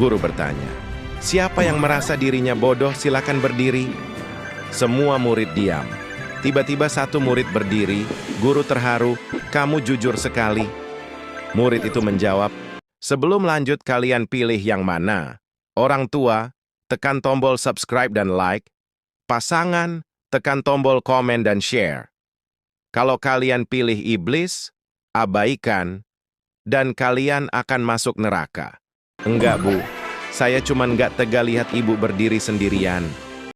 Guru bertanya. Siapa yang merasa dirinya bodoh, silakan berdiri. Semua murid diam. Tiba-tiba satu murid berdiri. Guru terharu, kamu jujur sekali. Murid itu menjawab, sebelum lanjut kalian pilih yang mana? Orang tua, tekan tombol subscribe dan like. Pasangan, tekan tombol komen dan share. Kalau kalian pilih iblis, abaikan, dan kalian akan masuk neraka. Enggak, Bu. Saya cuma nggak tega lihat ibu berdiri sendirian.